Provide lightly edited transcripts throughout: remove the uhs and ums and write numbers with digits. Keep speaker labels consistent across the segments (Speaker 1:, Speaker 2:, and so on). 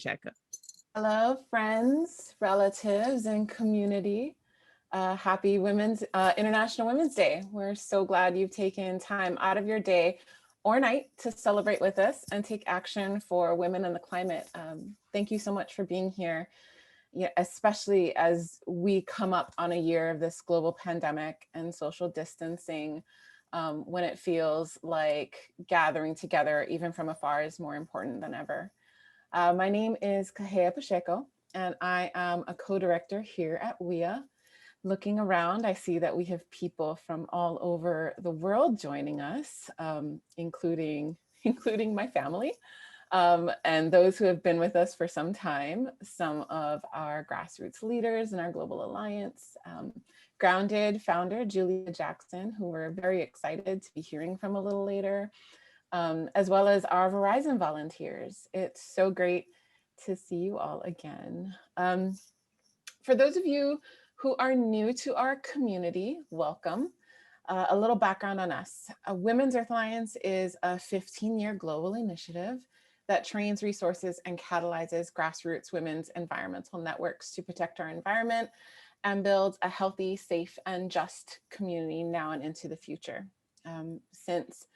Speaker 1: Pacheco.
Speaker 2: Hello, friends, relatives, and community. Happy International Women's Day. We're so glad you've taken time out of your day or night to celebrate with us and take action for women and the climate. Thank you so much for being here, especially as we come up on a year of this global pandemic and social distancing, when it feels like gathering together, even from afar, is more important than ever. My name is Kahea Pacheco, and I am a co-director here at WEA. Looking around, I see that we have people from all over the world joining us, including my family, and those who have been with us for some time, some of our grassroots leaders in our Global Alliance, Grounded founder Julia Jackson, who we're very excited to be hearing from a little later, as well as our Verizon volunteers. It's so great to see you all again. For those of you who are new to our community, welcome. A little background on us. Women's Earth Alliance is a 15-year global initiative that trains, resources, and catalyzes grassroots women's environmental networks to protect our environment and build a healthy, safe, and just community now and into the future. Since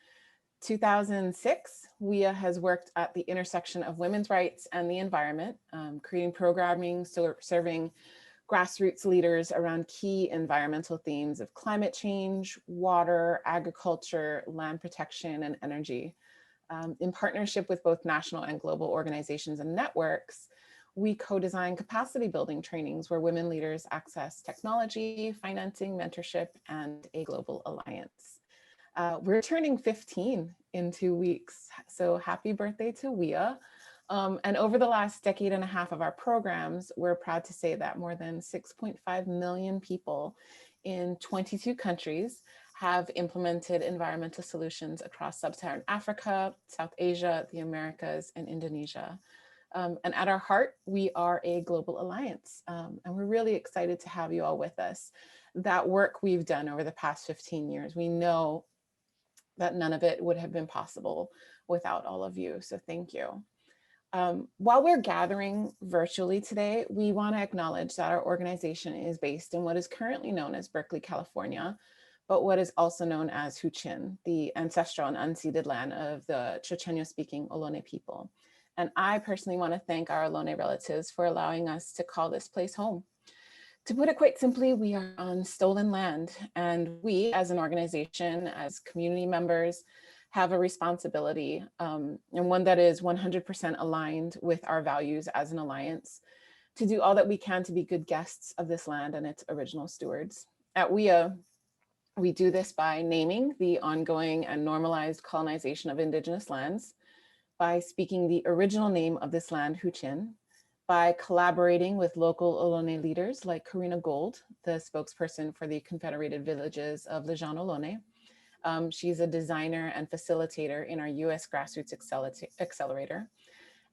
Speaker 2: 2006, WEA has worked at the intersection of women's rights and the environment, creating programming, serving grassroots leaders around key environmental themes of climate change, water, agriculture, land protection, and energy. In partnership with both national and global organizations and networks, we co-design capacity building trainings where women leaders access technology, financing, mentorship, and a global alliance. We're turning 15 in 2 weeks, so happy birthday to WEA. And over the last decade and a half of our programs, we're proud to say that more than 6.5 million people in 22 countries have implemented environmental solutions across sub-Saharan Africa, South Asia, the Americas, and Indonesia. And at our heart, we are a global alliance, and we're really excited to have you all with us. That work we've done over the past 15 years, we know that none of it would have been possible without all of you, so thank you. While we're gathering virtually today, we want to acknowledge that our organization is based in what is currently known as Berkeley, California, but what is also known as Huichin, the ancestral and unceded land of the Chochenyo-speaking Ohlone people. And I personally want to thank our Ohlone relatives for allowing us to call this place home. To put it quite simply, we are on stolen land, and we as an organization, as community members, have a responsibility, and one that is 100% aligned with our values as an alliance, to do all that we can to be good guests of this land and its original stewards. At WEA, we do this by naming the ongoing and normalized colonization of Indigenous lands, by speaking the original name of this land, Huichin, by collaborating with local Ohlone leaders like Karina Gold, the spokesperson for the Confederated Villages of Lejeune Ohlone. She's a designer and facilitator in our US Grassroots Accelerator.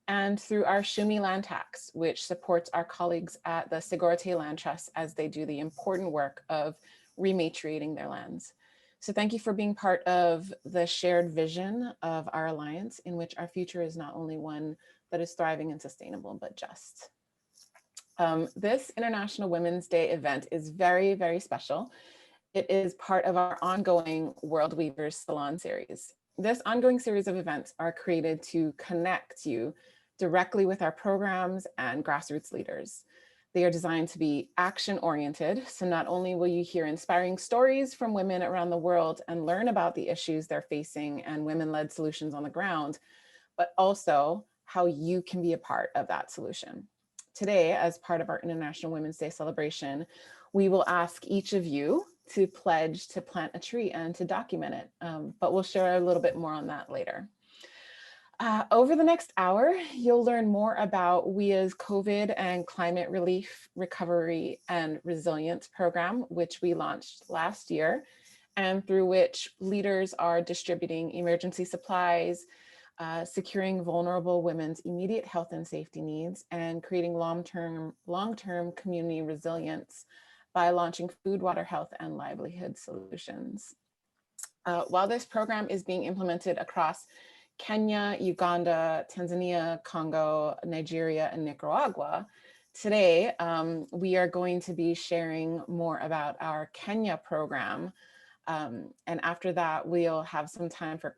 Speaker 2: And through our Shumi Land Tax, which supports our colleagues at the Sigorte Land Trust as they do the important work of rematriating their lands. So thank you for being part of the shared vision of our alliance, in which our future is not only one that is thriving and sustainable, but just. This International Women's Day event is very, very special. It is part of our ongoing World Weavers Salon series. This ongoing series of events are created to connect you directly with our programs and grassroots leaders. They are designed to be action-oriented, so not only will you hear inspiring stories from women around the world and learn about the issues they're facing and women-led solutions on the ground, but also how you can be a part of that solution. Today, as part of our International Women's Day celebration, we will ask each of you to pledge to plant a tree and to document it, but we'll share a little bit more on that later. Over the next hour, you'll learn more about WEA's COVID and Climate Relief, Recovery, and Resilience program, which we launched last year, and through which leaders are distributing emergency supplies, securing vulnerable women's immediate health and safety needs, and creating long-term community resilience by launching food, water, health, and livelihood solutions. While this program is being implemented across Kenya, Uganda, Tanzania, Congo, Nigeria, and Nicaragua. Today, we are going to be sharing more about our Kenya program. And after that, we'll have some time for,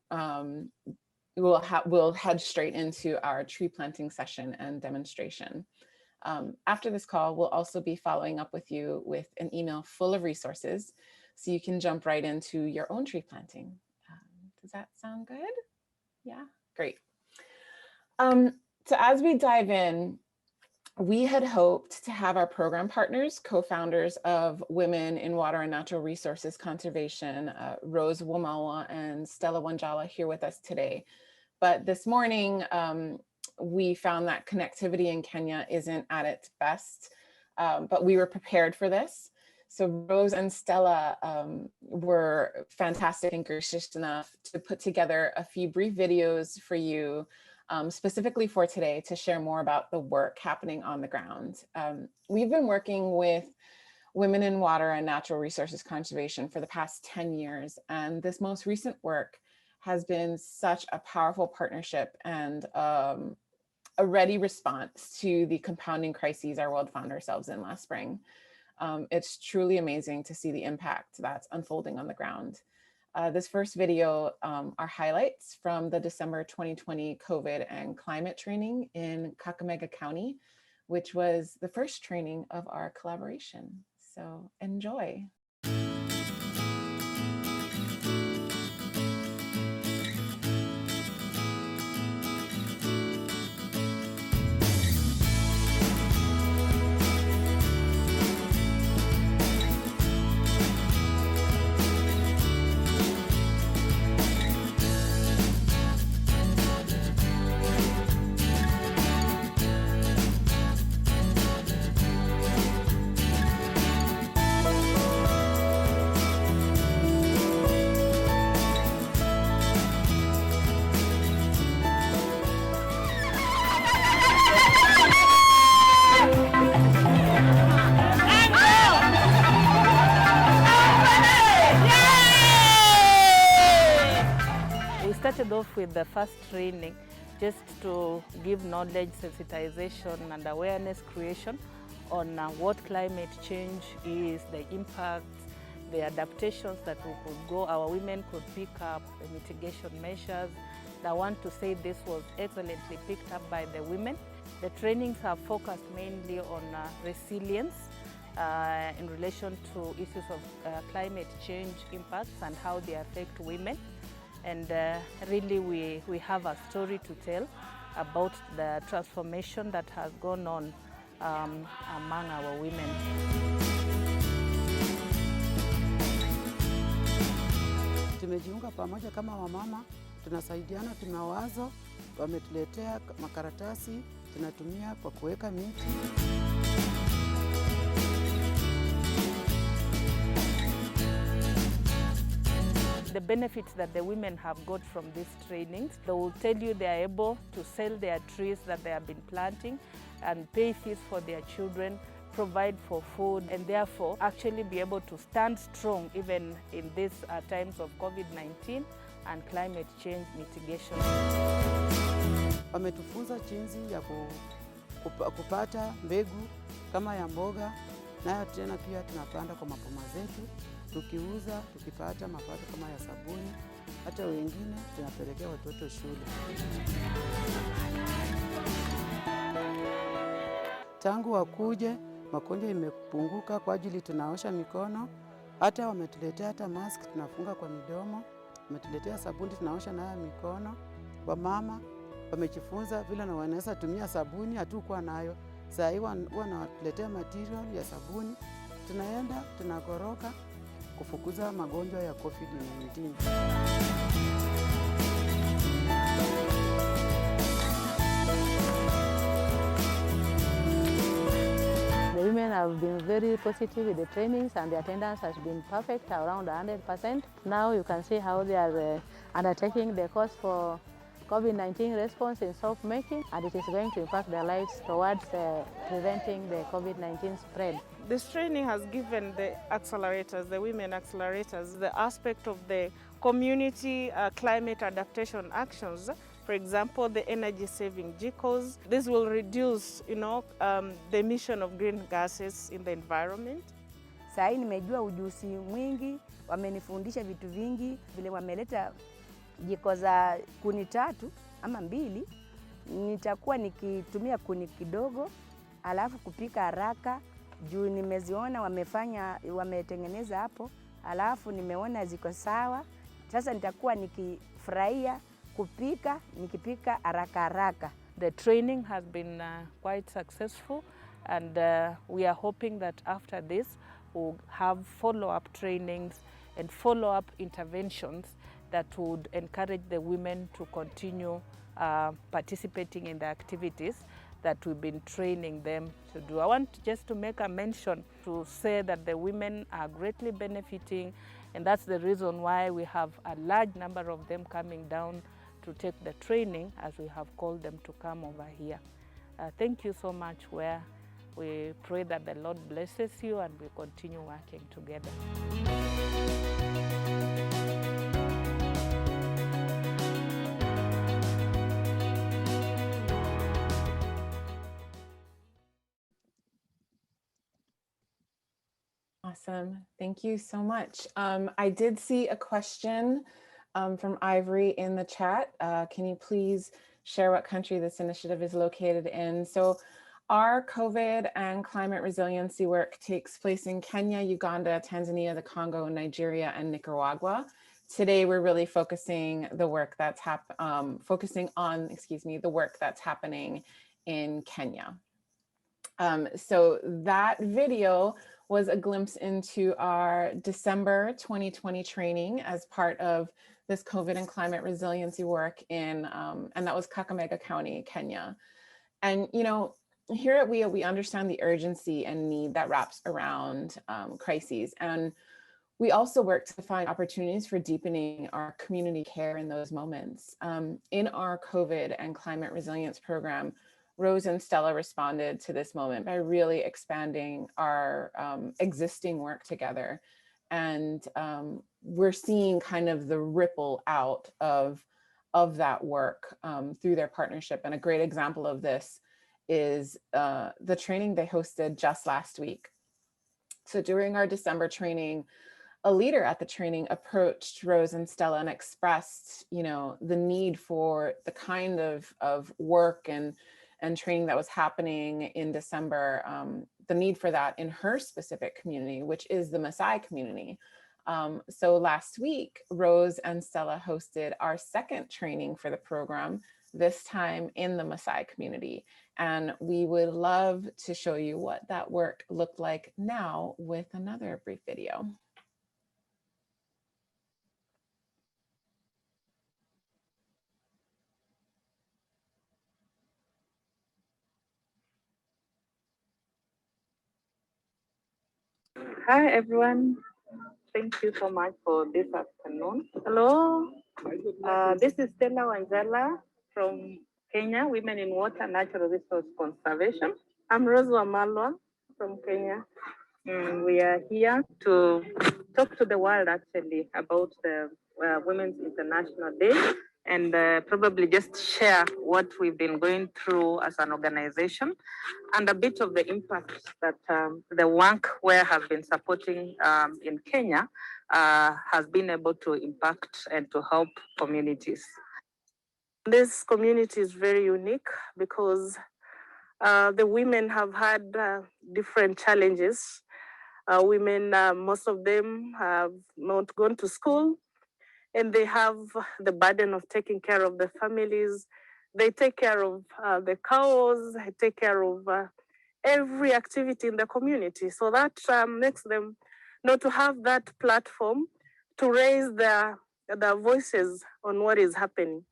Speaker 2: we'll head straight into our tree planting session and demonstration. After this call, we'll also be following up with you with an email full of resources so you can jump right into your own tree planting. Does that sound good? Yeah, great. So as we dive in, we had hoped to have our program partners, co-founders of Women in Water and Natural Resources Conservation, Rose Wamalwa and Stella Wanjala, here with us today. But this morning, we found that connectivity in Kenya isn't at its best, but we were prepared for this. So Rose and Stella were fantastic and gracious enough to put together a few brief videos for you, specifically for today, to share more about the work happening on the ground. We've been working with Women in Water and Natural Resources Conservation for the past 10 years, and this most recent work has been such a powerful partnership and a ready response to the compounding crises our world found ourselves in last spring. It's truly amazing to see the impact that's unfolding on the ground. This first video are highlights from the December 2020 COVID and climate training in Kakamega County, which was the first training of our collaboration. So enjoy.
Speaker 1: Started off with the first training just to give knowledge, sensitization and awareness creation on what climate change is, the impacts, the adaptations that our women could pick up, the mitigation measures. I want to say this was excellently picked up by the women. The trainings have focused mainly on resilience in relation to issues of climate change impacts and how they affect women. And really we have a story to tell about the transformation that has gone on among our women.
Speaker 3: Tumejiunga pamoja kama wamama, tunasaidiana kimawazo, wametuletea makaratasi, tunatumia kwa kuweka miti.
Speaker 1: The benefits that the women have got from these trainings, they will tell you they are able to sell their trees that they have been planting and pay fees for their children, provide for food, and therefore actually be able to stand strong even in these times of COVID-19 and climate change mitigation.
Speaker 3: Wametufunza jinsi ya kupata mbegu kama ya mboga, nayo tena pia tunapanda kwa mapoma zetu. Tukiuza, tukipata mapato kama ya sabuni, hata wengine tunapelekea watoto shule. Tangu wakuje, magonjwa imepunguka kwa ajili tunaosha mikono. Hata wametuletea hata mask tunafunga kwa midomo. Wametuletea sabuni tunaosha nayo mikono. Wamama wamejifunza vile na wanaweza tumia sabuni hatukuwa nayo. Sasa hivi wanatuletea material ya sabuni. Tunaenda, tunakoroka kufukuza magonjwa ya COVID-19.
Speaker 4: The women have been very positive with the trainings and the attendance has been perfect, around 100%. Now you can see how they are undertaking the course for COVID-19 response in soap making, and it is going to impact their lives towards preventing the COVID-19 spread.
Speaker 5: This training has given the accelerators, the women accelerators, the aspect of the community climate adaptation actions For example, the energy-saving jikos. This will reduce, the emission of green gases in the environment.
Speaker 6: Saa hii nimejua ujuzi mwingi, wamenifundisha vitu vingi, vile wameleta jiko za kuni 3 ama 2, nitakuwa nikitumia kuni kidogo, alafu kupika haraka, juu nimeziona wametengeneza hapo, alafu nimeona ziko sawa. Sasa nitakuwa nikifurahia kupika, nikipika haraka.
Speaker 1: The training has been quite successful, and we are hoping that after this we'll have follow-up trainings and follow-up interventions that would encourage the women to continue participating in the activities that we've been training them to do. I want just to make a mention to say that the women are greatly benefiting, and that's the reason why we have a large number of them coming down to take the training, as we have called them to come over here. Thank you so much, WEA. We pray that the Lord blesses you and we continue working together.
Speaker 2: Awesome. Thank you so much. I did see a question from Ivory in the chat. Can you please share what country this initiative is located in? So our COVID and climate resiliency work takes place in Kenya, Uganda, Tanzania, the Congo, Nigeria, and Nicaragua. Today, we're really focusing the work that's focusing on, the work that's happening in Kenya. So that video was a glimpse into our December 2020 training as part of this COVID and climate resiliency work and that was Kakamega County, Kenya. And, here at WEA, we understand the urgency and need that wraps around crises. And we also work to find opportunities for deepening our community care in those moments. In our COVID and climate resilience program, Rose and Stella responded to this moment by really expanding our existing work together. And we're seeing kind of the ripple out of that work through their partnership. And a great example of this is the training they hosted just last week. So during our December training, a leader at the training approached Rose and Stella and expressed, the need for the kind of work and training that was happening in December, the need for that in her specific community, which is the Maasai community. So last week, Rose and Stella hosted our second training for the program, this time in the Maasai community. And we would love to show you what that work looked like now with another brief video.
Speaker 1: Hi, everyone. Thank you so much for this afternoon. Hello, this is Stella Wanjala from Kenya, Women in Water Natural Resource Conservation. I'm Rose Wamalwa from Kenya. We are here to talk to the world actually about the Women's International Day and probably just share what we've been going through as an organization and a bit of the impact that the WWANC WEA have been supporting in Kenya has been able to impact and to help communities. This community is very unique because the women have had different challenges. Women, most of them have not gone to school, and they have the burden of taking care of the families. They take care of the cows, they take care of every activity in the community. So that makes them not to have that platform to raise their voices on what is happening.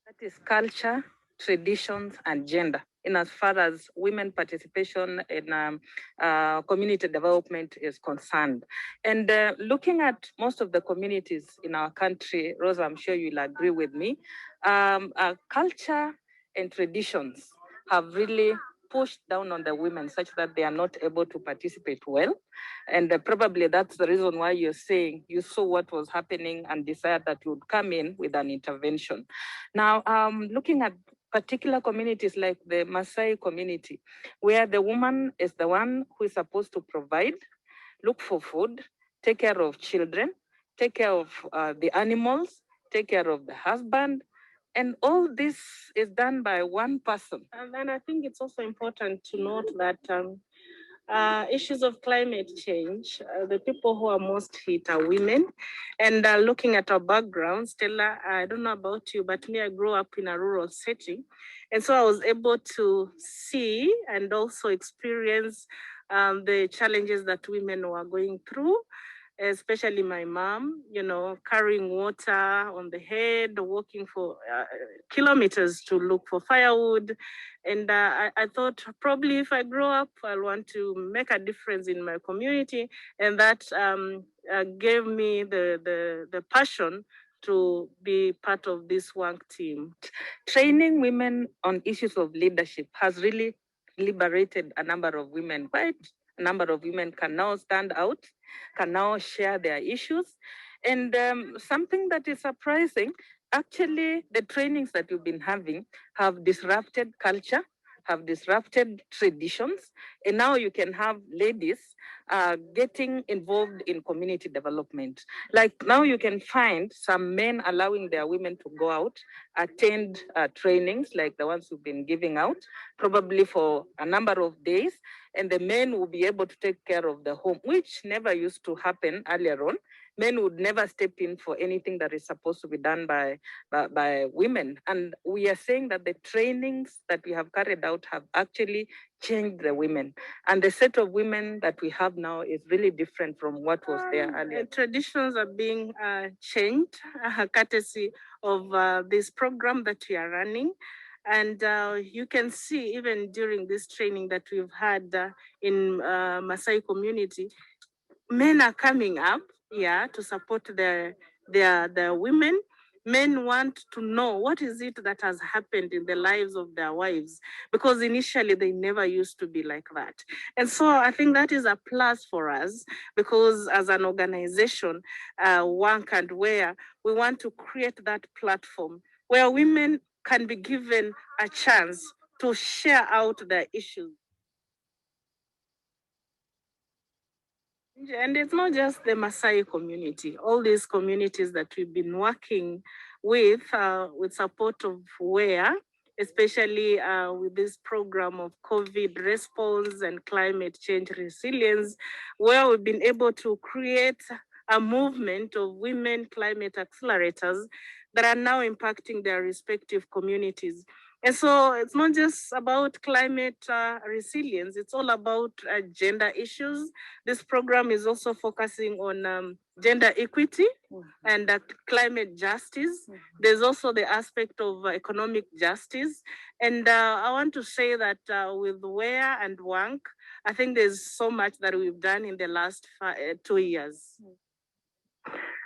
Speaker 1: That is culture, traditions, and gender, in as far as women participation in community development is concerned. And looking at most of the communities in our country, Rosa, I'm sure you'll agree with me, culture and traditions have really pushed down on the women such that they are not able to participate well. And probably that's the reason why you're saying you saw what was happening and decided that you would come in with an intervention. Now, looking at particular communities like the Maasai community, where the woman is the one who is supposed to provide, look for food, take care of children, take care of the animals, take care of the husband, and all this is done by one person.
Speaker 5: And then I think it's also important to note that issues of climate change, the people who are most hit are women. And looking at our background, Stella, I don't know about you, but me, I grew up in a rural setting. And so I was able to see and also experience the challenges that women were going through, especially my mom, you know, carrying water on the head, walking for kilometers to look for firewood. And I thought probably if I grow up, I'll want to make a difference in my community. And that gave me the passion to be part of this WEA team.
Speaker 1: Training women on issues of leadership has really liberated a number of women. Quite a number of women can now stand out, can now share their issues. And something that is surprising, actually, the trainings that you've been having have disrupted culture, have disrupted traditions, and now you can have ladies getting involved in community development. Like now you can find some men allowing their women to go out, attend trainings like the ones we've been giving out, probably for a number of days, and the men will be able to take care of the home, which never used to happen earlier on. Men would never step in for anything that is supposed to be done by women. And we are saying that the trainings that we have carried out have actually changed the women. And the set of women that we have now is really different from what was there earlier.
Speaker 5: Traditions are being changed, courtesy of this program that we are running. And you can see even during this training that we've had in Maasai community, men are coming up, to support the women. Men want to know what is it that has happened in the lives of their wives, because initially they never used to be like that. And so I think that is a plus for us, because as an organization, WEA and WEA, we want to create that platform where women can be given a chance to share out their issues. And it's not just the Maasai community, all these communities that we've been working with support of WEA, especially with this program of COVID response and climate change resilience, where we've been able to create a movement of women climate accelerators that are now impacting their respective communities. And so it's not just about climate resilience, it's all about gender issues. This program is also focusing on gender equity and climate justice. There's also the aspect of economic justice. And I want to say that with WEA and WANC, I think there's so much that we've done in the last 2 years.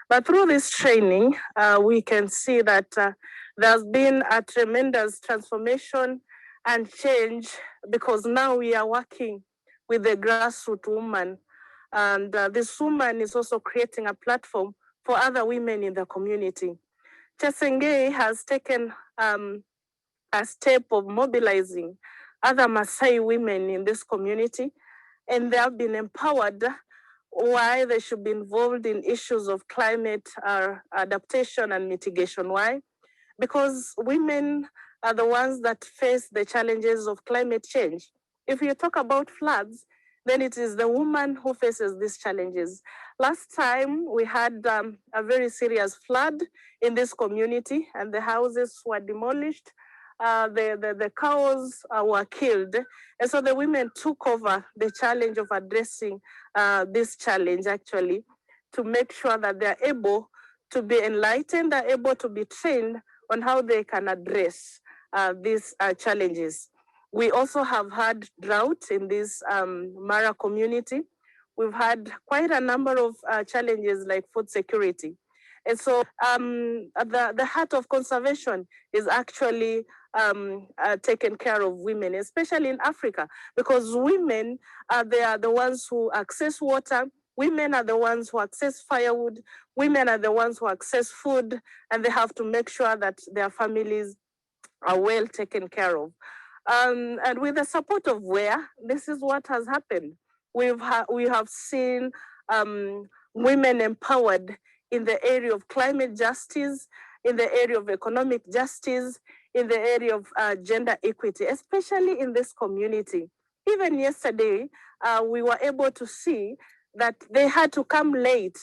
Speaker 5: But through this training, we can see that there's been a tremendous transformation and change, because now we are working with the grassroots woman. And this woman is also creating a platform for other women in the community. Chesengei has taken a step of mobilizing other Maasai women in this community, and they have been empowered why they should be involved in issues of climate adaptation and mitigation. Why? Because women are the ones that face the challenges of climate change. If you talk about floods, then it is the woman who faces these challenges. Last time we had a very serious flood in this community, and the houses were demolished. The cows were killed. And so the women took over the challenge of addressing this challenge, actually, to make sure that they're able to be enlightened, they're able to be trained on how they can address these challenges. We also have had drought in this Mara community. We've had quite a number of challenges like food security. And so the heart of conservation is actually taken care of women, especially in Africa, because women they are the ones who access water. Women are the ones who access firewood. Women are the ones who access food, and they have to make sure that their families are well taken care of. And with the support of WEA, this is what has happened. We have seen women empowered in the area of climate justice, in the area of economic justice, in the area of gender equity, especially in this community. Even yesterday, we were able to see that they had to come late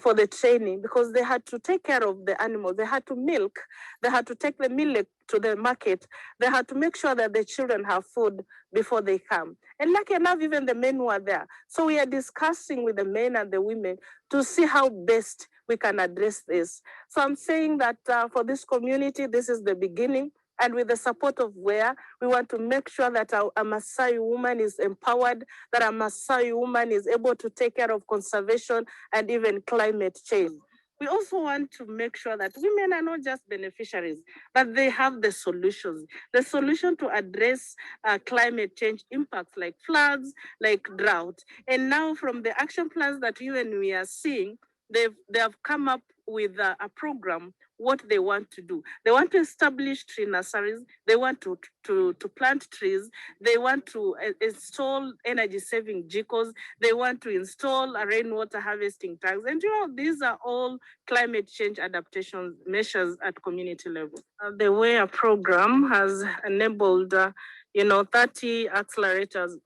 Speaker 5: for the training because they had to take care of the animals. They had to milk. They had to take the milk to the market. They had to make sure that the children have food before they come. And lucky enough, even the men were there. So we are discussing with the men and the women to see how best we can address this. So I'm saying that for this community, this is the beginning. And with the support of WEA, we want to make sure that a Maasai woman is empowered, that a Maasai woman is able to take care of conservation and even climate change. We also want to make sure that women are not just beneficiaries, but they have the solutions to address climate change impacts like floods, like drought. And now from the action plans that even we are seeing, they have come up with a program, what they want to do. They want to establish tree nurseries. They want to plant trees. They want to install energy-saving jikos. They want to install rainwater harvesting tanks. And these are all climate change adaptation measures at community level. The WEA program has enabled 30 accelerators,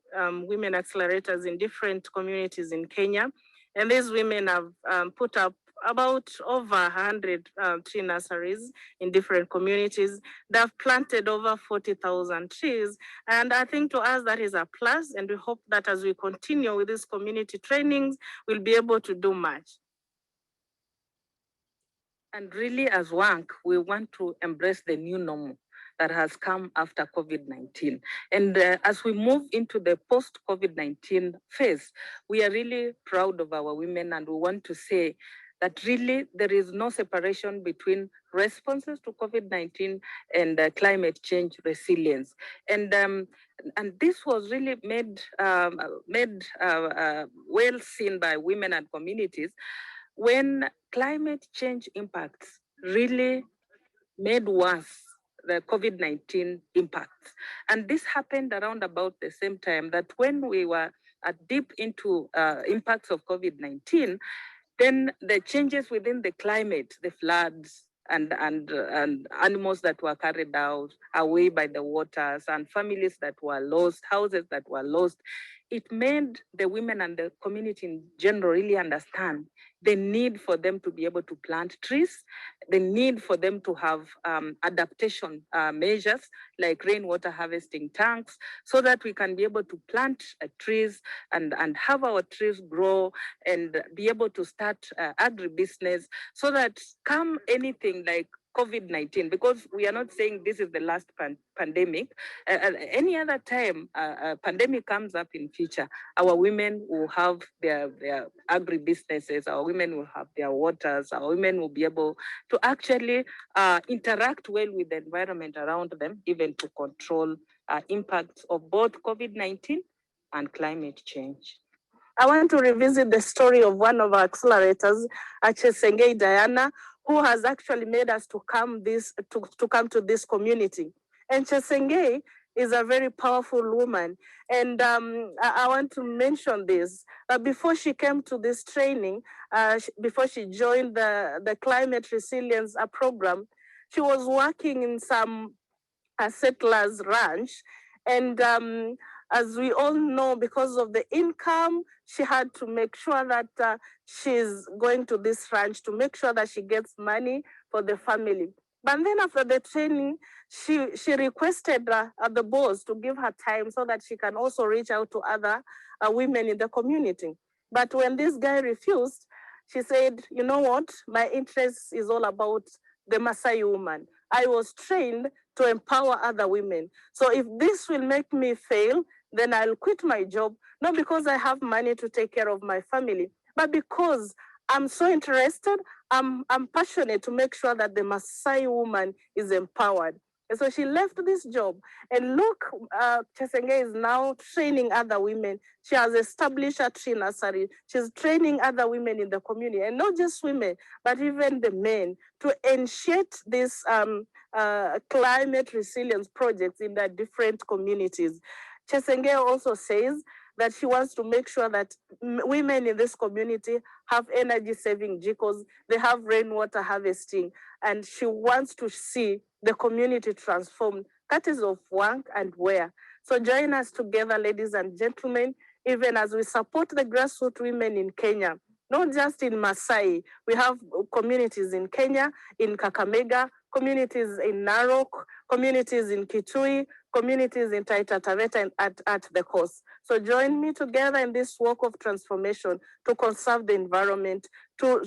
Speaker 5: women accelerators in different communities in Kenya. And these women have put up about over 100 tree nurseries in different communities. They've planted over 40,000 trees. And I think to us that is a plus. And we hope that as we continue with these community trainings, we'll be able to do much. And really as WANC, we want to embrace the new normal that has come after COVID-19. And as we move into the post-COVID-19 phase, we are really proud of our women, and we want to say that really there is no separation between responses to COVID-19 and climate change resilience. And this was really made well seen by women and communities when climate change impacts really made worse the COVID-19 impacts. And this happened around about the same time that when we were deep into impacts of COVID-19, then the changes within the climate, the floods, and animals that were carried out away by the waters, and families that were lost, houses that were lost, it made the women and the community in general really understand the need for them to be able to plant trees, the need for them to have adaptation measures like rainwater harvesting tanks, so that we can be able to plant trees and have our trees grow and be able to start agribusiness, so that come anything like COVID-19, because we are not saying this is the last pandemic. Any other time a pandemic comes up in future, our women will have their agribusinesses, our women will have their waters, our women will be able to actually interact well with the environment around them, even to control impacts of both COVID-19 and climate change. I want to revisit the story of one of our accelerators, Chesengei Diana, who has actually made us to come to this community. And Chesengei is a very powerful woman. And I want to mention this. Before she came to this training, before she joined the climate resilience program, she was working in some settlers ranch. And as we all know, because of the income, she had to make sure that she's going to this ranch to make sure that she gets money for the family. But then after the training, she requested the boss to give her time so that she can also reach out to other women in the community. But when this guy refused, she said, you know what, my interest is all about the Maasai woman. I was trained to empower other women. So if this will make me fail, then I'll quit my job, not because I have money to take care of my family, but because I'm so interested, I'm passionate to make sure that the Maasai woman is empowered. And so she left this job, and look, Chesenge is now training other women. She has established a tree nursery. She's training other women in the community, and not just women, but even the men, to initiate this climate resilience projects in the different communities. Chesenge also says that she wants to make sure that women in this community have energy saving vehicles, they have rainwater harvesting, and she wants to see the community transformed, courtesy of WANC and WEA. So join us together, ladies and gentlemen, even as we support the grassroots women in Kenya, not just in Masai. We have communities in Kenya, in Kakamega, communities in Narok, communities in Kitui, communities in Taita Taveta and at the coast. So join me together in this work of transformation to conserve the environment, to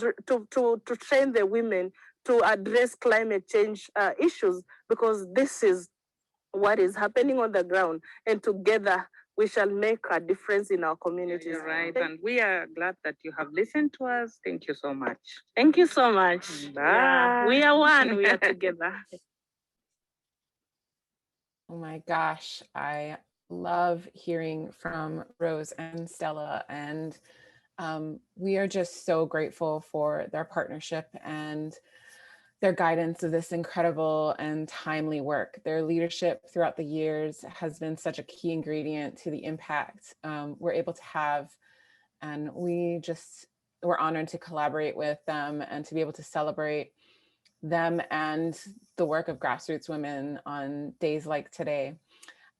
Speaker 5: train the women, to address climate change issues, because this is what is happening on the ground, and together we shall make a difference in our communities.
Speaker 7: You're right, and we are glad that you have listened to us. Thank you so much.
Speaker 5: Thank you so much.
Speaker 7: Bye.
Speaker 5: Yeah, we are one, we are together.
Speaker 2: Oh my gosh, I love hearing from Rose and Stella, and we are just so grateful for their partnership and their guidance of this incredible and timely work. Their leadership throughout the years has been such a key ingredient to the impact we're able to have, and we're honored to collaborate with them and to be able to celebrate them and the work of grassroots women on days like today.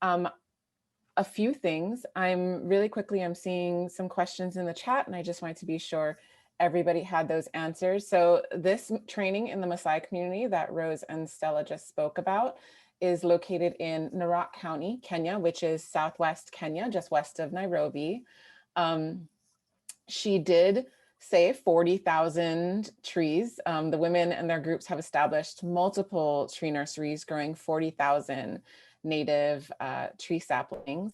Speaker 2: A few things. I'm seeing some questions in the chat, and I just wanted to be sure everybody had those answers. So this training in the Maasai community that Rose and Stella just spoke about is located in Narok County, Kenya, which is southwest Kenya, just west of Nairobi. She did say 40,000 trees. The women and their groups have established multiple tree nurseries growing 40,000 native tree saplings.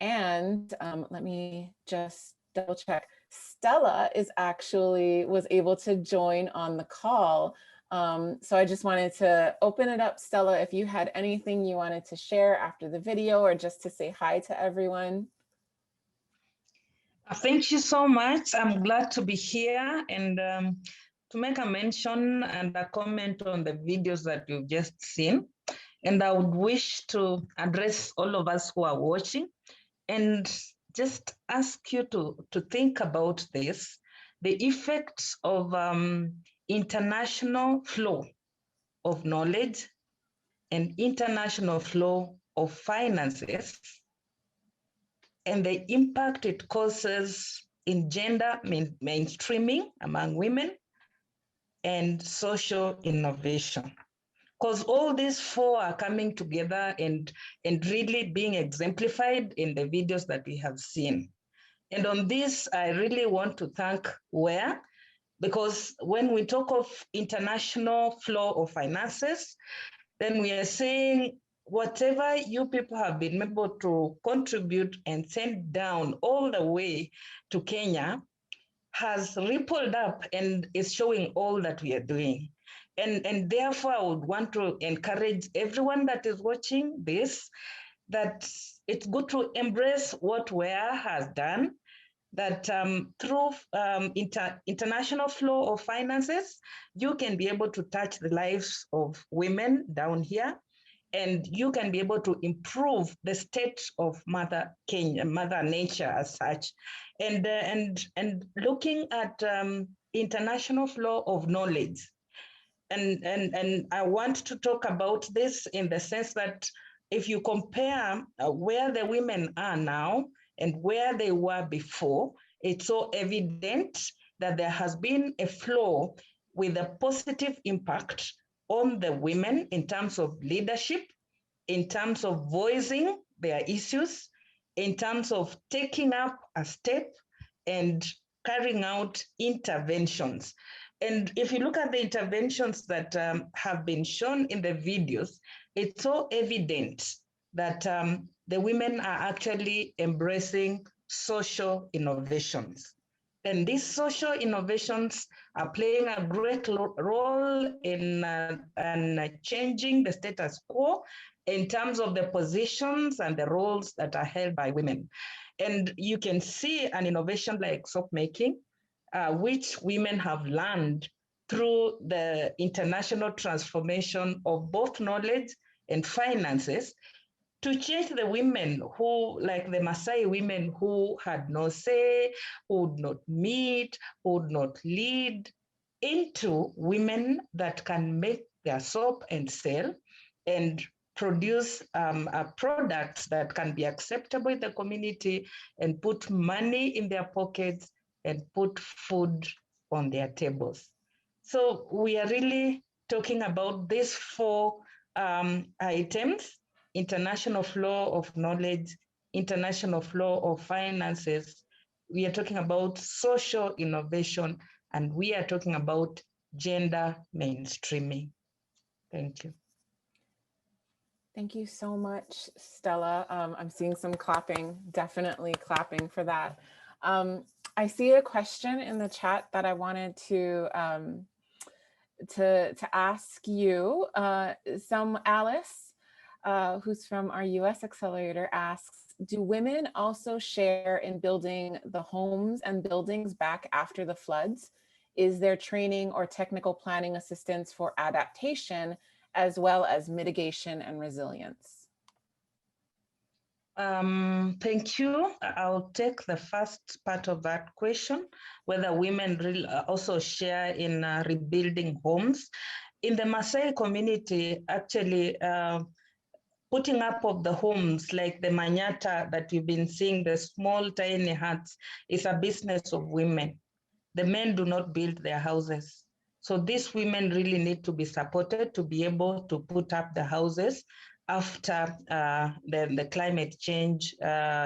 Speaker 2: And let me just double check. Stella was able to join on the call. So I just wanted to open it up, Stella, if you had anything you wanted to share after the video or just to say hi to everyone.
Speaker 8: Thank you so much. I'm glad to be here and to make a mention and a comment on the videos that you've just seen. And I would wish to address all of us who are watching and just ask you to think about this, the effects of international flow of knowledge and international flow of finances, and the impact it causes in gender mainstreaming among women and social innovation. Because all these four are coming together and really being exemplified in the videos that we have seen. And on this, I really want to thank WEA, because when we talk of international flow of finances, then we are saying whatever you people have been able to contribute and send down all the way to Kenya has rippled up and is showing all that we are doing. And therefore, I would want to encourage everyone that is watching this, that it's good to embrace what WEA has done, that through international flow of finances, you can be able to touch the lives of women down here, and you can be able to improve the state of Mother Nature as such. And looking at international flow of knowledge, and I want to talk about this in the sense that if you compare where the women are now and where they were before, it's so evident that there has been a flow with a positive impact on the women in terms of leadership, in terms of voicing their issues, in terms of taking up a step and carrying out interventions. And if you look at the interventions that have been shown in the videos, it's so evident that the women are actually embracing social innovations. And these social innovations are playing a great role in changing the status quo in terms of the positions and the roles that are held by women. And you can see an innovation like soap making, which women have learned through the international transformation of both knowledge and finances, to change the women who, like the Maasai women who had no say, who would not meet, who would not lead, into women that can make their soap and sell and produce products that can be acceptable in the community and put money in their pockets and put food on their tables. So we are really talking about these four items: international flow of knowledge, international flow of finances. We are talking about social innovation, and we are talking about gender mainstreaming. Thank you.
Speaker 2: Thank you so much, Stella. I'm seeing some clapping, definitely clapping for that. I see a question in the chat that I wanted to ask you. Alice, who's from our US Accelerator, asks, do women also share in building the homes and buildings back after the floods? Is there training or technical planning assistance for adaptation as well as mitigation and resilience?
Speaker 8: Thank you. I'll take the first part of that question, whether women really also share in rebuilding homes. In the Maasai community, actually, putting up of the homes like the Manyata that you've been seeing, the small tiny huts, is a business of women. The men do not build their houses. So these women really need to be supported to be able to put up the houses after the climate change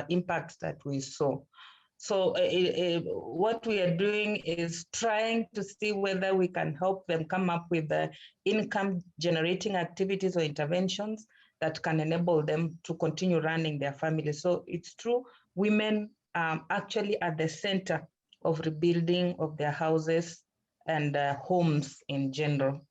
Speaker 8: impacts that we saw. So what we are doing is trying to see whether we can help them come up with the income generating activities or interventions that can enable them to continue running their family. So it's true, women actually at the center of rebuilding of their houses and homes in general.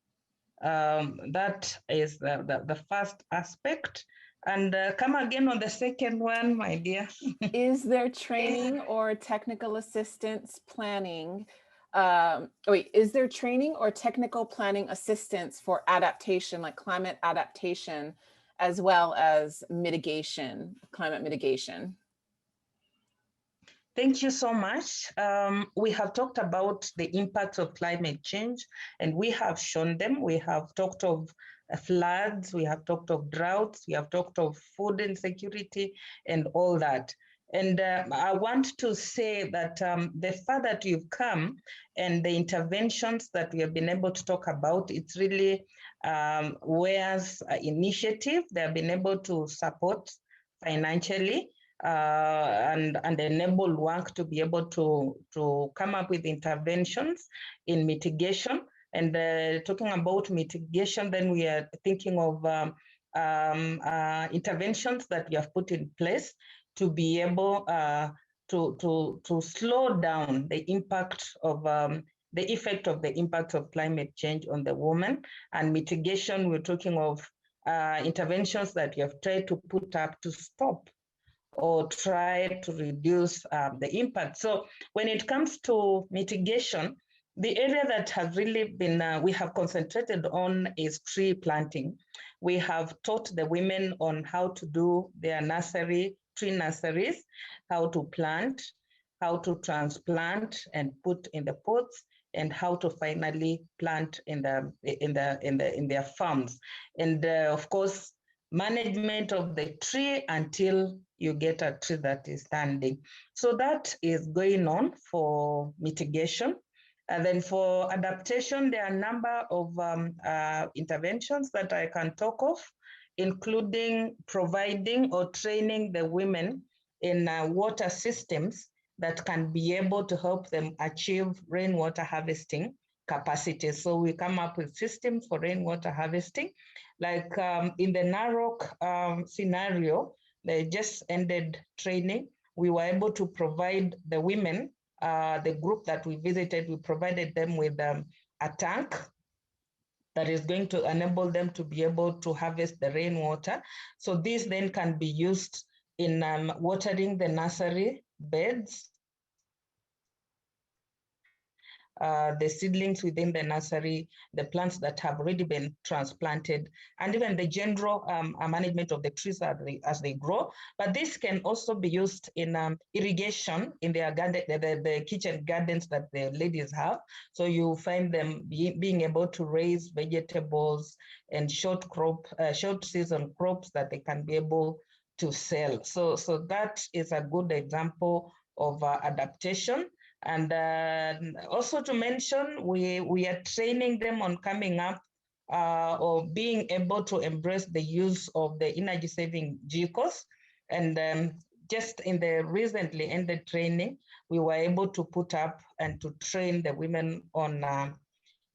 Speaker 8: That is the first aspect. And come again on the second one, my dear.
Speaker 2: Is there training or technical assistance planning? Is there training or technical planning assistance for adaptation, like climate adaptation, as well as mitigation, climate mitigation?
Speaker 8: Thank you so much. We have talked about the impacts of climate change, and we have shown them. We have talked of floods, we have talked of droughts, we have talked of food insecurity and all that. And I want to say that the further that you've come and the interventions that we have been able to talk about, it's really WEA's initiative. They have been able to support financially and enable WWANC to be able to come up with interventions in mitigation. And talking about mitigation, then we are thinking of interventions that we have put in place to be able to slow down the impact of the effect of the impact of climate change on the woman. And mitigation, we're talking of interventions that you have tried to put up to stop or try to reduce the impact. So when it comes to mitigation, the area that has really been, we have concentrated on is tree planting. We have taught the women on how to do their tree nurseries, how to plant, how to transplant and put in the pots, and how to finally plant in their farms. And of course, management of the tree until you get a tree that is standing. So that is going on for mitigation. And then for adaptation, there are a number of interventions that I can talk of, including providing or training the women in water systems that can be able to help them achieve rainwater harvesting capacity. So we come up with systems for rainwater harvesting. Like in the Narok scenario, they just ended training. We were able to provide the women the group that we visited, we provided them with a tank that is going to enable them to be able to harvest the rainwater. So this then can be used in watering the nursery beds, the seedlings within the nursery, the plants that have already been transplanted, and even the general management of the trees as they grow. But this can also be used in irrigation in their garden, the kitchen gardens that the ladies have. So you find them being able to raise vegetables and short season crops that they can be able to sell. So that is a good example of adaptation. And also to mention, we are training them on coming up or being able to embrace the use of the energy saving vehicles. And just in the recently ended training, we were able to put up and to train the women on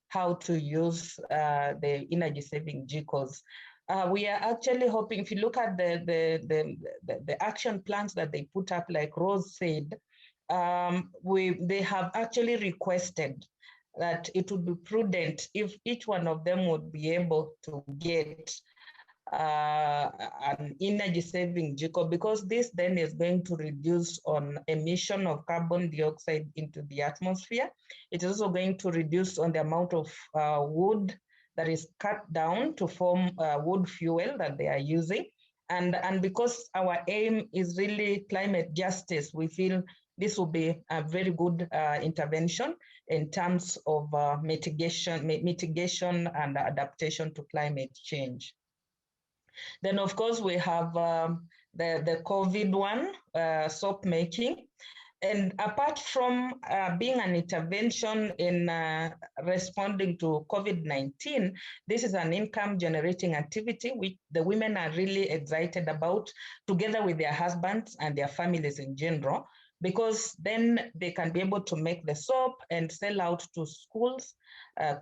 Speaker 8: how to use the energy saving vehicles. We are actually hoping, if you look at the action plans that they put up, like Rose said, they have actually requested that it would be prudent if each one of them would be able to get an energy saving vehicle, because this then is going to reduce on emission of carbon dioxide into the atmosphere. It is also going to reduce on the amount of wood that is cut down to form wood fuel that they are using. And because our aim is really climate justice, we feel this will be a very good intervention in terms of mitigation and adaptation to climate change. Then, of course, we have the COVID one, soap making. And apart from being an intervention in responding to COVID-19, this is an income generating activity which the women are really excited about, together with their husbands and their families in general, because then they can be able to make the soap and sell out to schools,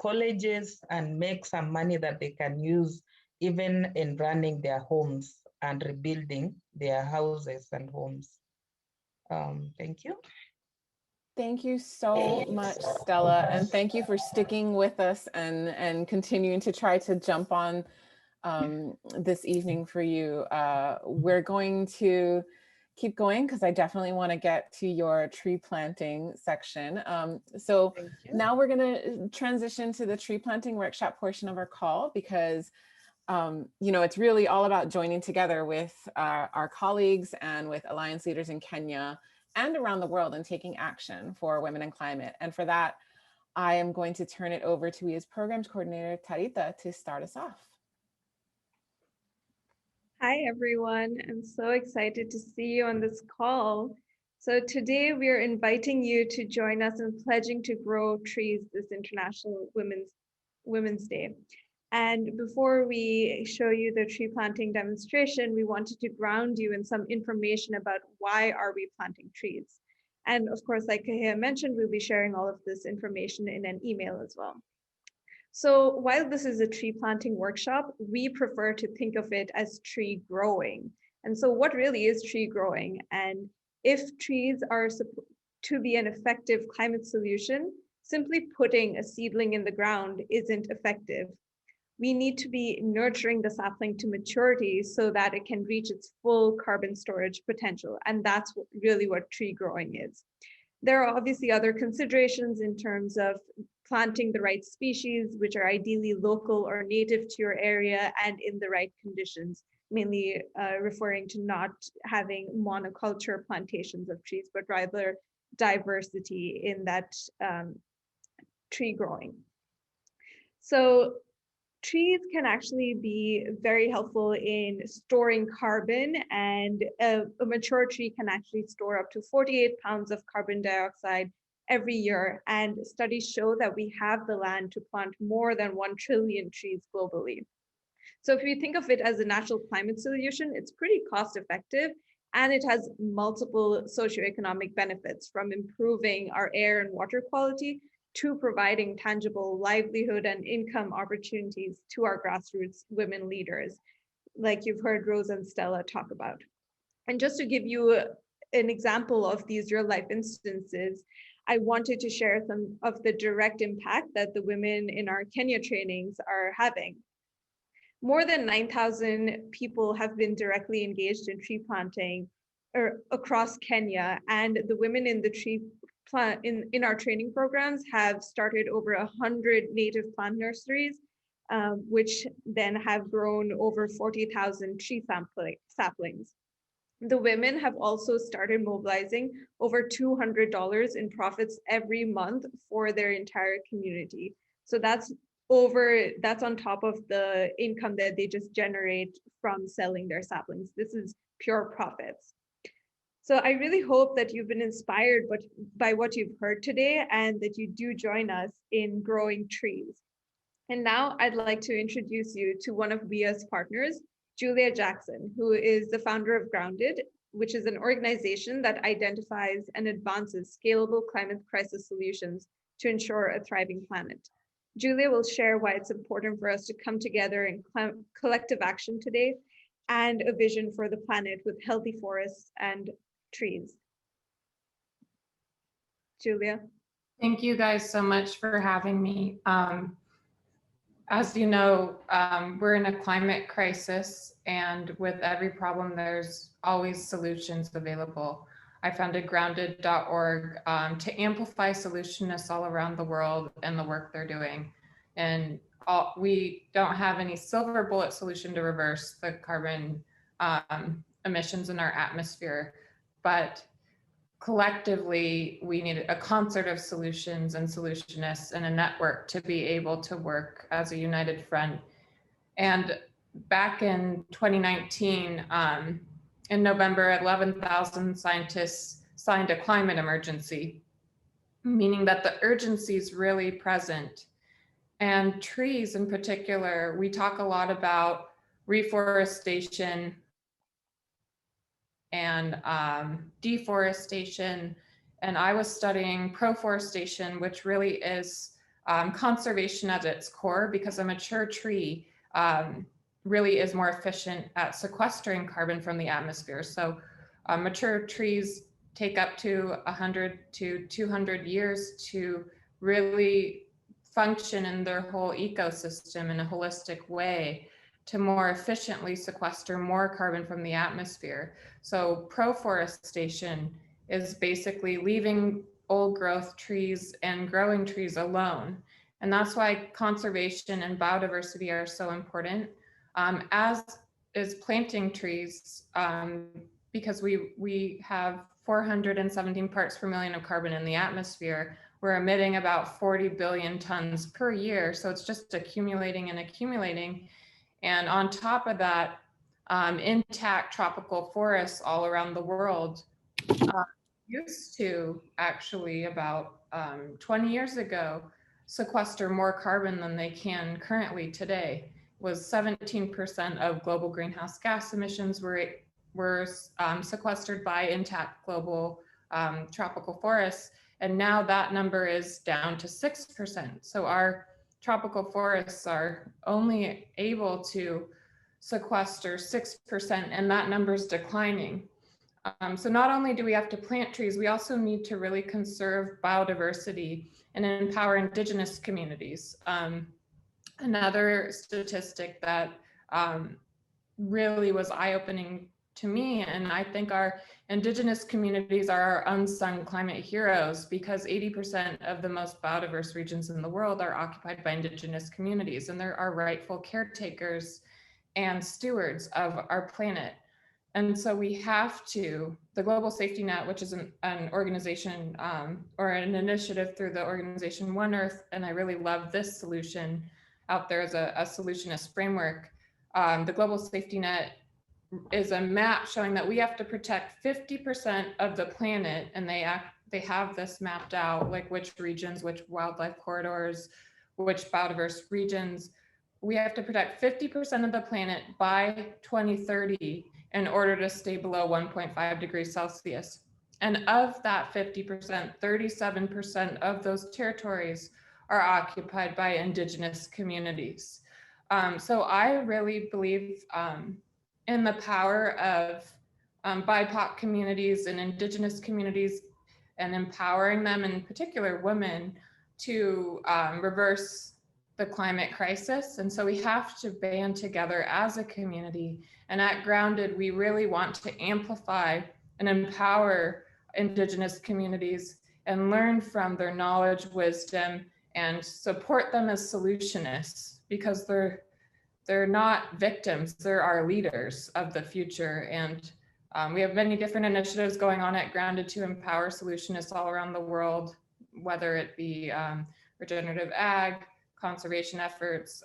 Speaker 8: colleges, and make some money that they can use even in running their homes and rebuilding their houses and homes. Thank you.
Speaker 2: Thank you so much, Stella, and thank you for sticking with us and continuing to try to jump on this evening for you. We're going to keep going because I definitely want to get to your tree planting section. So now we're going to transition to the tree planting workshop portion of our call, because you know, it's really all about joining together with our colleagues and with Alliance leaders in Kenya and around the world and taking action for women and climate. And for that, I am going to turn it over to WEA's Programs Coordinator, Tarita, to start us off.
Speaker 9: Hi, everyone. I'm so excited to see you on this call. So today we are inviting you to join us in pledging to grow trees this International Women's Day. And before we show you the tree planting demonstration, we wanted to ground you in some information about why are we planting trees. And of course, like Kahea mentioned, we'll be sharing all of this information in an email as well. So while this is a tree planting workshop, we prefer to think of it as tree growing. And so what really is tree growing? And if trees are to be an effective climate solution, simply putting a seedling in the ground isn't effective. We need to be nurturing the sapling to maturity so that it can reach its full carbon storage potential. And that's really what tree growing is. There are obviously other considerations in terms of planting the right species, which are ideally local or native to your area and in the right conditions, mainly referring to not having monoculture plantations of trees, but rather diversity in that tree growing. So trees can actually be very helpful in storing carbon, and a mature tree can actually store up to 48 pounds of carbon dioxide every year. And studies show that we have the land to plant more than 1 trillion trees globally. So if you think of it as a natural climate solution, it's pretty cost effective, and it has multiple socioeconomic benefits, from improving our air and water quality to providing tangible livelihood and income opportunities to our grassroots women leaders, like you've heard Rose and Stella talk about. And just to give you an example of these real life instances, I wanted to share some of the direct impact that the women in our Kenya trainings are having. More than 9,000 people have been directly engaged in tree planting across Kenya, and the women in the tree plant in our training programs have started over 100 native plant nurseries, which then have grown over 40,000 tree saplings. The women have also started mobilizing over $200 in profits every month for their entire community. So that's on top of the income that they just generate from selling their saplings. This is pure profits. So I really hope that you've been inspired by what you've heard today and that you do join us in growing trees. And now I'd like to introduce you to one of WEA's partners, Julia Jackson, who is the founder of Grounded, which is an organization that identifies and advances scalable climate crisis solutions to ensure a thriving planet. Julia will share why it's important for us to come together in collective action today and a vision for the planet with healthy forests and trees. Julia.
Speaker 2: Thank you guys so much for having me. As you know, we're in a climate crisis, and with every problem, there's always solutions available. I founded grounded.org to amplify solutionists all around the world and the work they're doing. And we don't have any silver bullet solution to reverse the carbon emissions in our atmosphere, but collectively, we need a concert of solutions and solutionists and a network to be able to work as a united front. And back in 2019, in November, 11,000 scientists signed a climate emergency, meaning that the urgency is really present. And trees in particular, we talk a lot about reforestation and deforestation. And I was studying proforestation, which really is conservation at its core, because a mature tree really is more efficient at sequestering carbon from the atmosphere. So mature trees take up to 100 to 200 years to really function in their whole ecosystem in a holistic way to more efficiently sequester more carbon from the atmosphere. So proforestation is basically leaving old growth trees and growing trees alone. And that's why conservation and biodiversity are so important, as is planting trees, because we have 417 parts per million of carbon in the atmosphere. We're emitting about 40 billion tons per year. So it's just accumulating and accumulating. And on top of that, intact tropical forests all around the world used to actually about 20 years ago sequester more carbon than they can currently today. Was 17% of global greenhouse gas emissions were sequestered by intact global tropical forests. And now that number is down to 6%. So our tropical forests are only able to sequester 6%, and that number is declining. So not only do we have to plant trees, we also need to really conserve biodiversity and empower indigenous communities. Another statistic that really was eye-opening to me, and I think our indigenous communities are our unsung climate heroes, because 80% of the most biodiverse regions in the world are occupied by indigenous communities, and they're our rightful caretakers and stewards of our planet. And so we have to, the Global Safety Net, which is an organization or an initiative through the organization One Earth, and I really love this solution out there as a solutionist framework. The Global Safety Net is a map showing that we have to protect 50% of the planet, and they have this mapped out, like which regions, which wildlife corridors, which biodiverse regions. We have to protect 50% of the planet by 2030 in order to stay below 1.5 degrees Celsius. And of that 50%, 37% of those territories are occupied by indigenous communities. So I really believe in the power of BIPOC communities and indigenous communities and empowering them, in particular women, to reverse the climate crisis. And so we have to band together as a community. And at Grounded, we really want to amplify and empower Indigenous communities and learn from their knowledge, wisdom, and support them as solutionists, because they're not victims, they're our leaders of the future. And we have many different initiatives going on at Grounded to empower solutionists all around the world, whether it be regenerative ag, conservation efforts,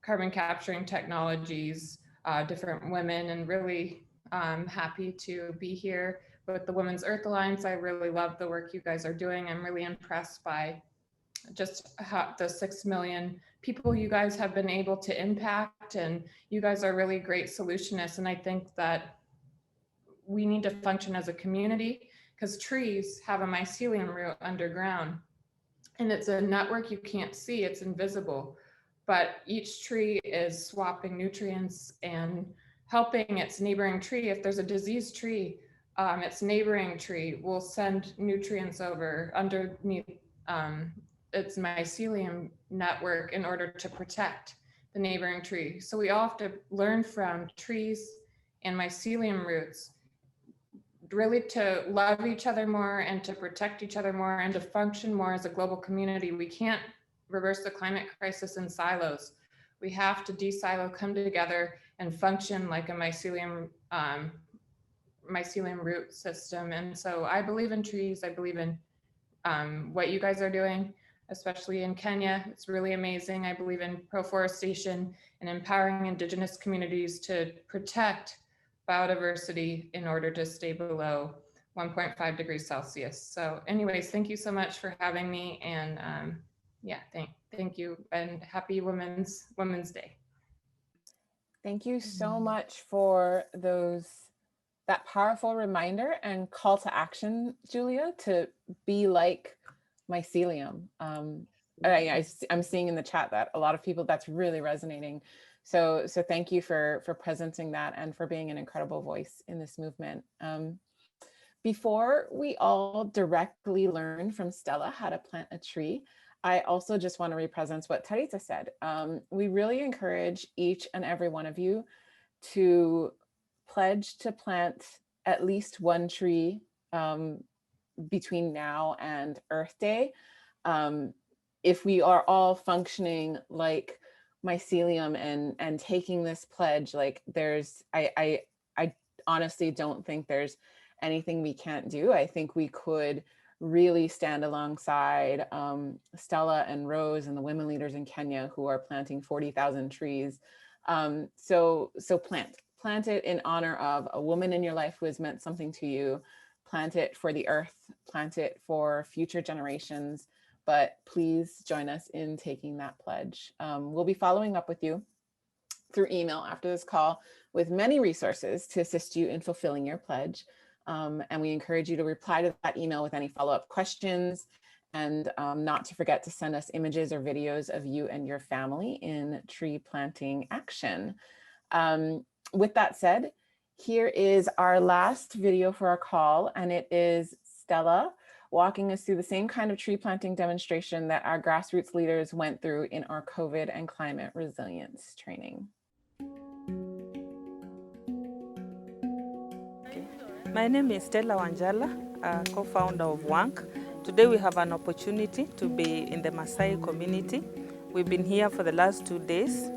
Speaker 2: carbon capturing technologies, different women, and really happy to be here with the Women's Earth Alliance. I really love the work you guys are doing. I'm really impressed by just how the 6 million people you guys have been able to impact, and you guys are really great solutionists. And I think that we need to function as a community, because trees have a mycelium root underground, and it's a network you can't see, it's invisible, but each tree is swapping nutrients and helping its neighboring tree. If there's a diseased tree, its neighboring tree will send nutrients over underneath its mycelium network in order to protect the neighboring tree. So we all have to learn from trees and mycelium roots, really to love each other more and to protect each other more and to function more as a global community. We can't reverse the climate crisis in silos. We have to de-silo, come together, and function like a mycelium root system. And so I believe in trees. I believe in what you guys are doing, especially in Kenya. It's really amazing. I believe in proforestation and empowering Indigenous communities to protect biodiversity in order to stay below 1.5 degrees Celsius. So anyways, thank you so much for having me. And yeah, thank you, and happy Women's Day. Thank you so much for that powerful reminder and call to action, Julia, to be like mycelium. I'm seeing in the chat that a lot of people, that's really resonating. So thank you for presenting that and for being an incredible voice in this movement. Before we all directly learn from Stella how to plant a tree, I also just want to represent what Taritza said. We really encourage each and every one of you to pledge to plant at least one tree between now and Earth Day. If we are all functioning like mycelium and taking this pledge, like I honestly don't think there's anything we can't do. I think we could really stand alongside Stella and Rose and the women leaders in Kenya who are planting 40,000 trees. So plant it in honor of a woman in your life who has meant something to you. Plant it for the earth, plant it for future generations. But please join us in taking that pledge. We'll be following up with you through email after this call with many resources to assist you in fulfilling your pledge. And we encourage you to reply to that email with any follow-up questions, and not to forget to send us images or videos of you and your family in tree planting action. With that said, here is our last video for our call, and it is Stella walking us through the same kind of tree planting demonstration that our grassroots leaders went through in our COVID and climate resilience training.
Speaker 1: My name is Stella Wanjala, co-founder of WWANC. Today we have an opportunity to be in the Maasai community. We've been here for the last 2 days.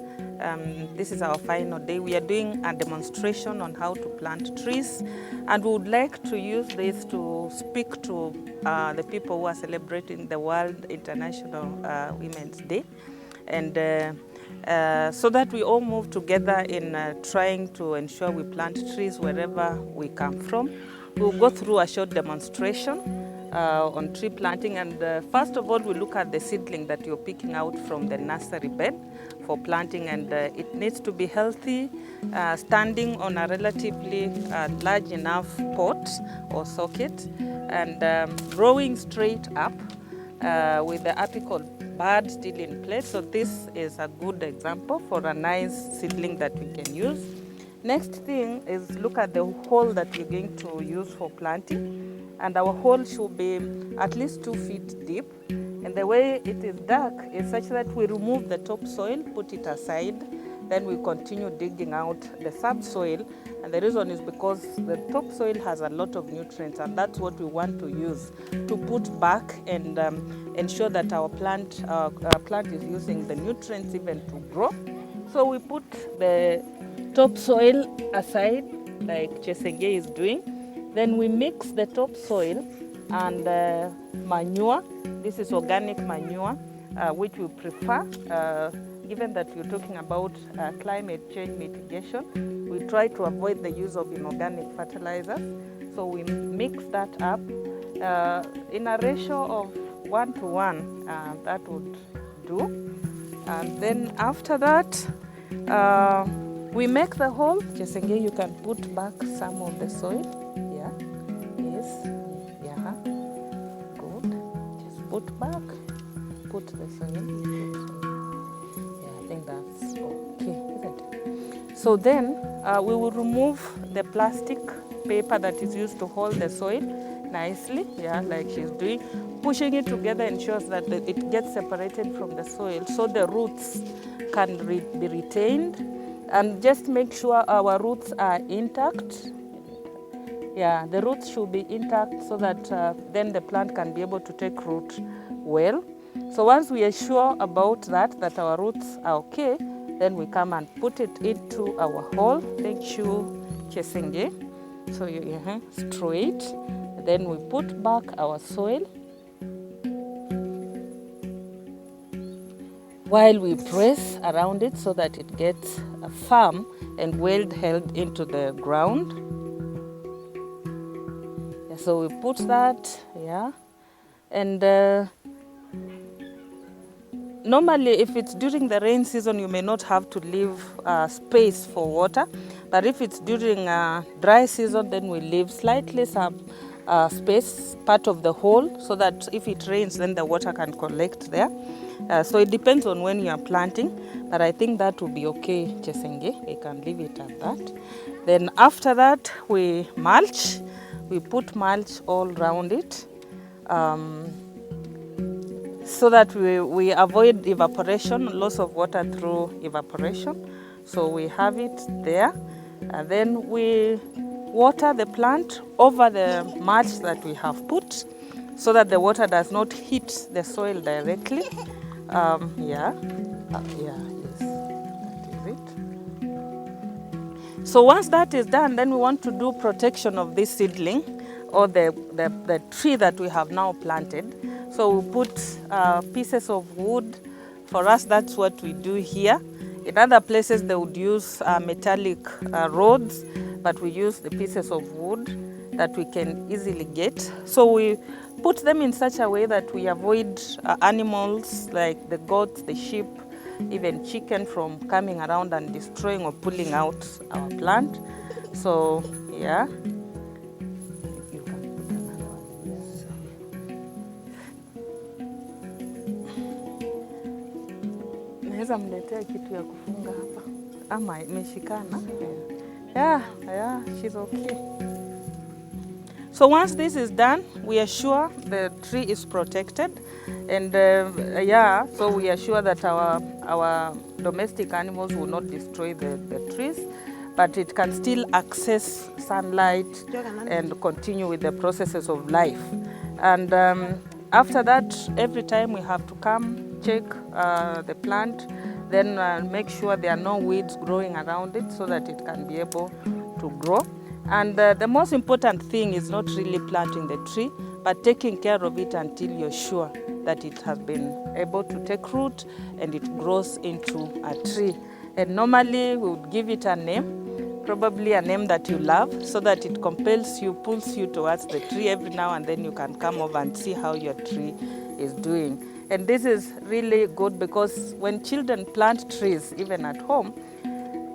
Speaker 1: This is our final day. We are doing a demonstration on how to plant trees, and we would like to use this to speak to the people who are celebrating the World International Women's Day, and so that we all move together in trying to ensure we plant trees wherever we come from. We'll go through a short demonstration on tree planting, and first of all we look at the seedling that you're picking out from the nursery bed for planting, and it needs to be healthy, standing on a relatively large enough pot or socket, and growing straight up with the apical bud still in place. So this is a good example for a nice seedling that we can use. Next thing is look at the hole that you're going to use for planting. and our hole should be at least 2 feet deep. And the way it is dug is such that we remove the topsoil, put it aside, then we continue digging out the subsoil. And the reason is because the topsoil has a lot of nutrients, and that's what we want to use to put back and ensure that our plant is using the nutrients even to grow. So we put the topsoil aside, like Chesenge is doing. Then we mix the topsoil and manure. This is organic manure, which we prefer. Given that we're talking about climate change mitigation, we try to avoid the use of inorganic fertilizers. So we mix that up in a ratio of 1 to 1. That would do. And then after that, we make the hole. Chesenge, you can put back some of the soil. Yeah, yes, yeah, good. Just put back, put the soil. Yeah, I think that's okay, isn't it? So then we will remove the plastic paper that is used to hold the soil nicely, yeah, like she's doing. Pushing it together ensures that it gets separated from the soil so the roots can be retained, and just make sure our roots are intact. Yeah, the roots should be intact so that then the plant can be able to take root well. So once we are sure about that our roots are okay, then we come and put it into our hole. Thank you, Chesenge. So you straight. Then we put back our soil while we press around it so that it gets firm and well held into the ground. Yeah, so we put that, yeah. And normally if it's during the rain season, you may not have to leave space for water. But if it's during dry season, then we leave slightly some space, part of the hole, so that if it rains, then the water can collect there. So it depends on when you are planting, but I think that will be okay, Chesenge. We can leave it at that. Then after that, we mulch. We put mulch all around it so that we avoid evaporation, loss of water through evaporation. So we have it there. And then we water the plant over the mulch that we have put so that the water does not hit the soil directly. Yes, that is it. So once that is done, then we want to do protection of this seedling or the tree that we have now planted. So we put pieces of wood. For us, that's what we do here. In other places, they would use metallic rods, but we use the pieces of wood that we can easily get. So we put them in such a way that we avoid animals like the goats, the sheep, even chicken from coming around and destroying or pulling out our plant. So, yeah. You can put another one here. Naweza mletea kitu ya kufunga hapa. Ama imeshikana. Yeah, she's okay. So once this is done, we are sure the tree is protected, and so we are sure that our domestic animals will not destroy the trees, but it can still access sunlight and continue with the processes of life. And after that, every time we have to come check the plant, then make sure there are no weeds growing around it so that it can be able to grow. And the most important thing is not really planting the tree, but taking care of it until you're sure that it has been able to take root and it grows into a tree. And normally we would give it a name, probably a name that you love, so that it compels you, pulls you towards the tree every now and then. You can come over and see how your tree is doing. And this is really good because when children plant trees, even at home,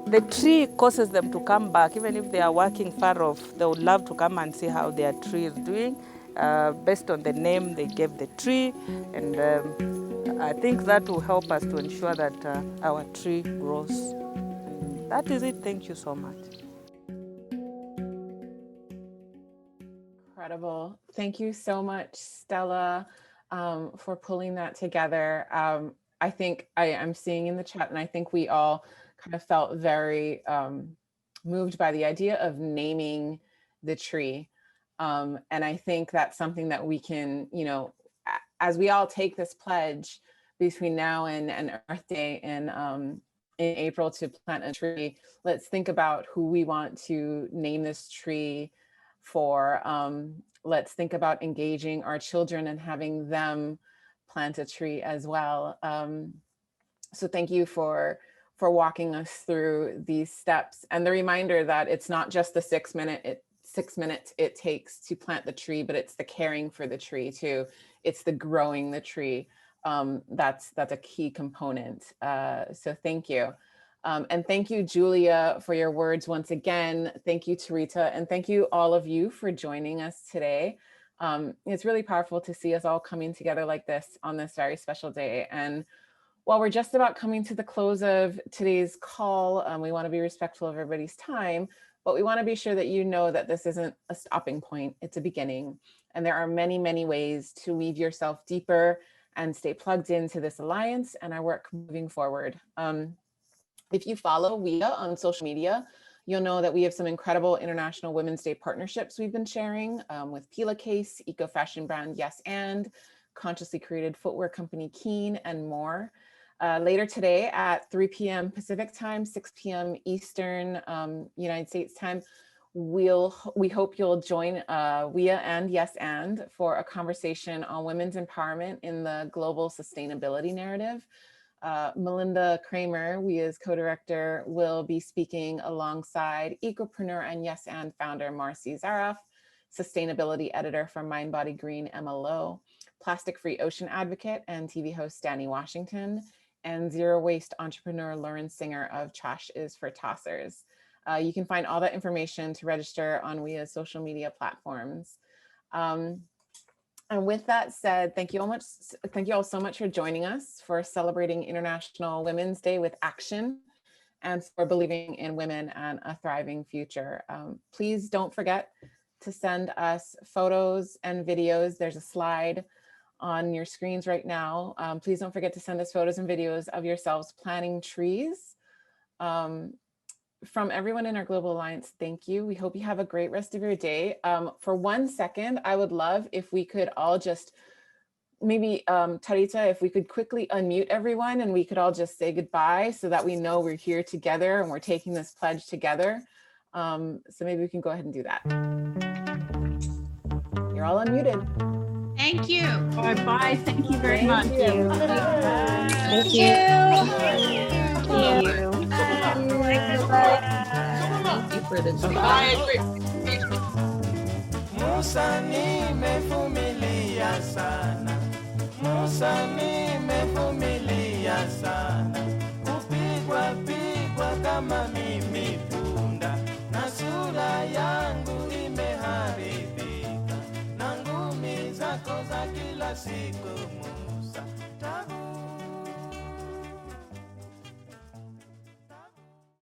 Speaker 1: the tree causes them to come back. Even if they are working far off, they would love to come and see how their tree is doing based on the name they gave the tree. And I think that will help us to ensure that our tree grows. And that is it. Thank you so much.
Speaker 2: Incredible. Thank you so much, Stella, for pulling that together. I think I'm seeing in the chat, and I think we all kind of felt very moved by the idea of naming the tree. And I think that's something that we can, you know, as we all take this pledge between now and Earth Day in April to plant a tree, let's think about who we want to name this tree for. Let's think about engaging our children and having them plant a tree as well. So thank you for walking us through these steps, and the reminder that it's not just the 6 minutes it takes to plant the tree, but it's the caring for the tree too. It's the growing the tree. That's a key component. So thank you. And thank you, Julia, for your words once again. Thank you, Tarita, and thank you all of you for joining us today. It's really powerful to see us all coming together like this on this very special day. And while we're just about coming to the close of today's call, we want to be respectful of everybody's time, but we want to be sure that you know that this isn't a stopping point, it's a beginning. And there are many, many ways to weave yourself deeper and stay plugged into this alliance and our work moving forward. If you follow WEA on social media, you'll know that we have some incredible International Women's Day partnerships we've been sharing with Pillowcase, eco-fashion brand Yes And, consciously created footwear company Keen, and more. Later today at 3 p.m. Pacific time, 6 p.m. Eastern United States time, we hope you'll join WEA and Yes And for a conversation on women's empowerment in the global sustainability narrative. Melinda Kramer, WEA's co-director, will be speaking alongside ecopreneur and Yes And founder Marcy Zaroff, sustainability editor for Mind Body Green Emma Lowe, plastic-free ocean advocate and TV host Danny Washington, and zero waste entrepreneur Lauren Singer of Trash is for Tossers. You can find all that information to register on WEA's social media platforms. And with that said, thank you all so much for joining us for celebrating International Women's Day with action and for believing in women and a thriving future. Please don't forget to send us photos and videos. There's a slide on your screens right now. Please don't forget to send us photos and videos of yourselves planting trees. From everyone in our Global Alliance, thank you. We hope you have a great rest of your day. For 1 second, I would love if we could all just, maybe Tarita, if we could quickly unmute everyone and we could all just say goodbye so that we know we're here together and we're taking this pledge together. So maybe we can go ahead and do that. You're all unmuted.
Speaker 10: Thank you.
Speaker 11: Bye. Thank you very much.
Speaker 2: Thank you.
Speaker 10: Thank you. Thank you. Thank you for the
Speaker 12: Musa nimevumilia sana, Musa nimevumilia sana, kupigwa kama mimi punda, na sura yangu imeharibika, na ngumi zako za kila siku Musa.